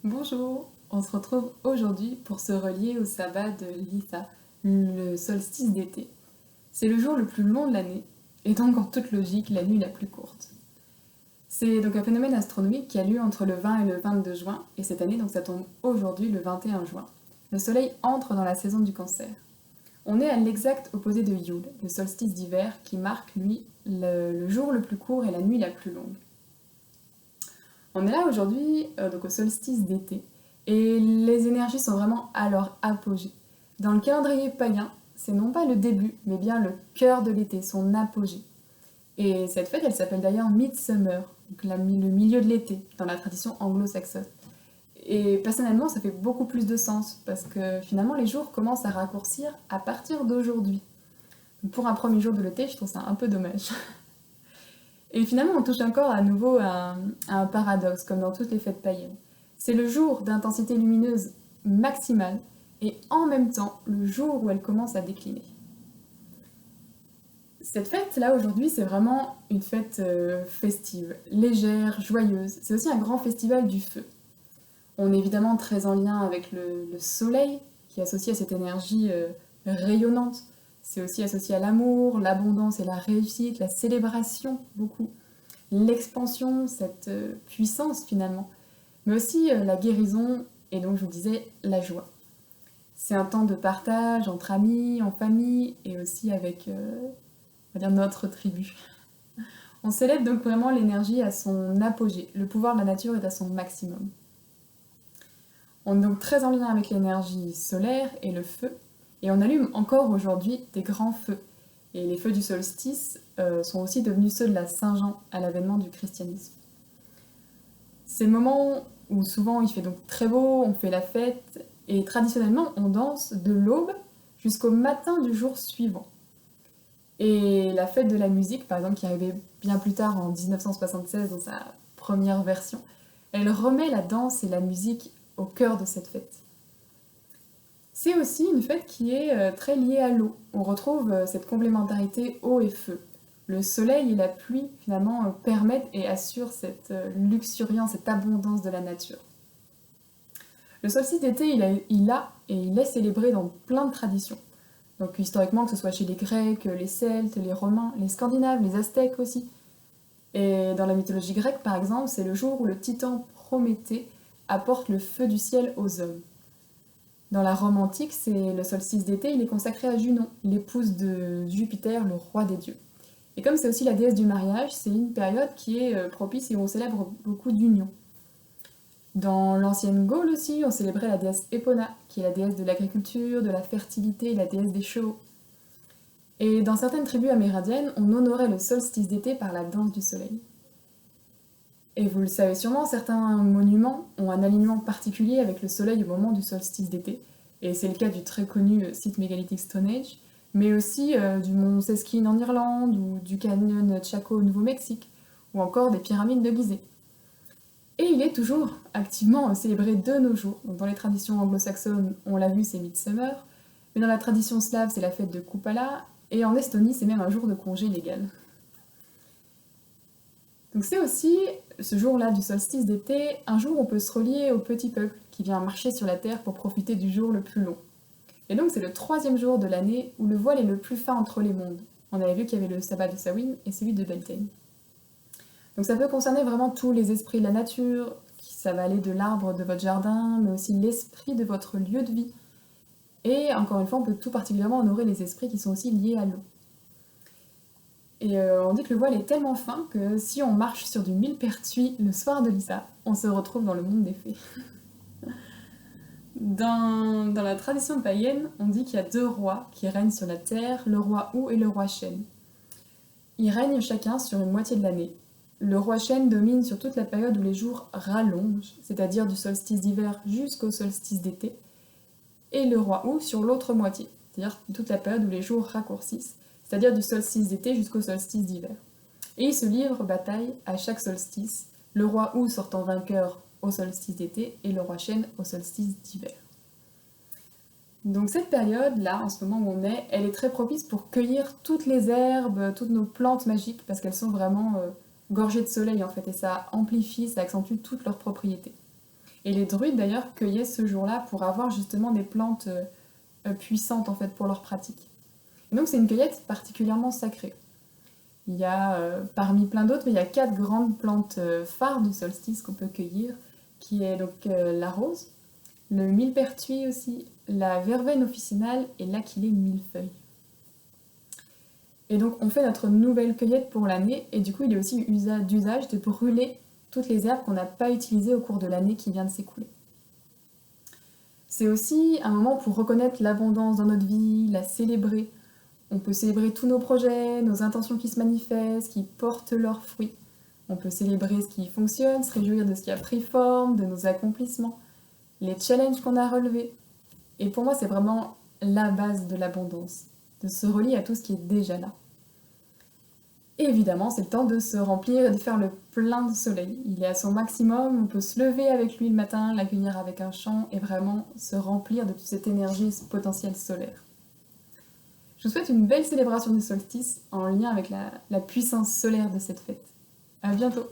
Bonjour, on se retrouve aujourd'hui pour se relier au sabbat de Litha, le solstice d'été. C'est le jour le plus long de l'année, et donc en toute logique la nuit la plus courte. C'est donc un phénomène astronomique qui a lieu entre le 20 et le 22 juin, et cette année donc ça tombe aujourd'hui le 21 juin. Le soleil entre dans la saison du Cancer. On est à l'exact opposé de Yule, le solstice d'hiver, qui marque lui le jour le plus court et la nuit la plus longue. On est là aujourd'hui, donc au solstice d'été, et les énergies sont vraiment à leur apogée. Dans le calendrier païen, c'est non pas le début, mais bien le cœur de l'été, son apogée. Et cette fête, elle s'appelle d'ailleurs Midsummer, donc le milieu de l'été, dans la tradition anglo-saxonne. Et personnellement, ça fait beaucoup plus de sens, parce que finalement, les jours commencent à raccourcir à partir d'aujourd'hui. Pour un premier jour de l'été, je trouve ça un peu dommage. Et finalement, on touche encore à nouveau à un paradoxe, comme dans toutes les fêtes païennes. C'est le jour d'intensité lumineuse maximale, et en même temps, le jour où elle commence à décliner. Cette fête-là, aujourd'hui, c'est vraiment une fête festive, légère, joyeuse. C'est aussi un grand festival du feu. On est évidemment très en lien avec le soleil, qui est associé à cette énergie rayonnante. C'est aussi associé à l'amour, l'abondance et la réussite, la célébration, beaucoup. L'expansion, cette puissance finalement. Mais aussi la guérison et donc, je vous disais, la joie. C'est un temps de partage entre amis, en famille et aussi avec on va dire notre tribu. On célèbre donc vraiment l'énergie à son apogée. Le pouvoir de la nature est à son maximum. On est donc très en lien avec l'énergie solaire et le feu. Et on allume encore aujourd'hui des grands feux. Et les feux du solstice sont aussi devenus ceux de la Saint-Jean à l'avènement du christianisme. C'est le moment où souvent il fait donc très beau, on fait la fête, et traditionnellement on danse de l'aube jusqu'au matin du jour suivant. Et la fête de la musique, par exemple, qui arrivait bien plus tard en 1976 dans sa première version, elle remet la danse et la musique au cœur de cette fête. C'est aussi une fête qui est très liée à l'eau. On retrouve cette complémentarité eau et feu. Le soleil et la pluie, finalement, permettent et assurent cette luxuriance, cette abondance de la nature. Le solstice d'été, il est célébré dans plein de traditions. Donc historiquement, que ce soit chez les Grecs, les Celtes, les Romains, les Scandinaves, les Aztèques aussi. Et dans la mythologie grecque, par exemple, c'est le jour où le titan Prométhée apporte le feu du ciel aux hommes. Dans la Rome antique, c'est le solstice d'été, il est consacré à Junon, l'épouse de Jupiter, le roi des dieux. Et comme c'est aussi la déesse du mariage, c'est une période qui est propice et où on célèbre beaucoup d'unions. Dans l'ancienne Gaule aussi, on célébrait la déesse Épona, qui est la déesse de l'agriculture, de la fertilité, la déesse des chevaux. Et dans certaines tribus amérindiennes, on honorait le solstice d'été par la danse du soleil. Et vous le savez sûrement, certains monuments ont un alignement particulier avec le soleil au moment du solstice d'été. Et c'est le cas du très connu site mégalithique Stonehenge, mais aussi du mont Seskin en Irlande, ou du canyon Chaco au Nouveau-Mexique, ou encore des pyramides de Gizeh. Et il est toujours activement célébré de nos jours. Donc dans les traditions anglo-saxonnes, on l'a vu, c'est Midsummer, mais dans la tradition slave, c'est la fête de Kupala, et en Estonie, c'est même un jour de congé légal. Donc c'est aussi, ce jour-là du solstice d'été, un jour où on peut se relier au petit peuple qui vient marcher sur la terre pour profiter du jour le plus long. Et donc c'est le troisième jour de l'année où le voile est le plus fin entre les mondes. On avait vu qu'il y avait le sabbat de Samhain et celui de Beltane. Donc ça peut concerner vraiment tous les esprits de la nature, ça va aller de l'arbre de votre jardin, mais aussi l'esprit de votre lieu de vie. Et encore une fois, on peut tout particulièrement honorer les esprits qui sont aussi liés à l'eau. Et on dit que le voile est tellement fin que si on marche sur du millepertuis le soir de Lisa, on se retrouve dans le monde des fées. Dans la tradition païenne, on dit qu'il y a deux rois qui règnent sur la terre, le roi Ou et le roi Chêne. Ils règnent chacun sur une moitié de l'année. Le roi Chêne domine sur toute la période où les jours rallongent, c'est-à-dire du solstice d'hiver jusqu'au solstice d'été, et le roi Ou sur l'autre moitié, c'est-à-dire toute la période où les jours raccourcissent, c'est-à-dire du solstice d'été jusqu'au solstice d'hiver. Et ils se livrent bataille à chaque solstice, le roi Ou sortant vainqueur au solstice d'été et le roi Chêne au solstice d'hiver. Donc cette période-là, en ce moment où on est, elle est très propice pour cueillir toutes les herbes, toutes nos plantes magiques, parce qu'elles sont vraiment gorgées de soleil en fait, et ça amplifie, ça accentue toutes leurs propriétés. Et les druides d'ailleurs cueillaient ce jour-là pour avoir justement des plantes puissantes en fait pour leur pratique. Et donc c'est une cueillette particulièrement sacrée. Il y a, parmi plein d'autres, il y a 4 grandes plantes phares du solstice qu'on peut cueillir, qui est donc la rose, le millepertuis aussi, la verveine officinale et l'aquilée millefeuille. Et donc on fait notre nouvelle cueillette pour l'année, et du coup il est aussi d'usage de brûler toutes les herbes qu'on n'a pas utilisées au cours de l'année qui vient de s'écouler. C'est aussi un moment pour reconnaître l'abondance dans notre vie, la célébrer. On peut célébrer tous nos projets, nos intentions qui se manifestent, qui portent leurs fruits. On peut célébrer ce qui fonctionne, se réjouir de ce qui a pris forme, de nos accomplissements, les challenges qu'on a relevés. Et pour moi, c'est vraiment la base de l'abondance, de se relier à tout ce qui est déjà là. Et évidemment, c'est le temps de se remplir et de faire le plein de soleil. Il est à son maximum, on peut se lever avec lui le matin, l'accueillir avec un chant et vraiment se remplir de toute cette énergie, ce potentiel solaire. Je vous souhaite une belle célébration du solstice en lien avec la puissance solaire de cette fête. À bientôt!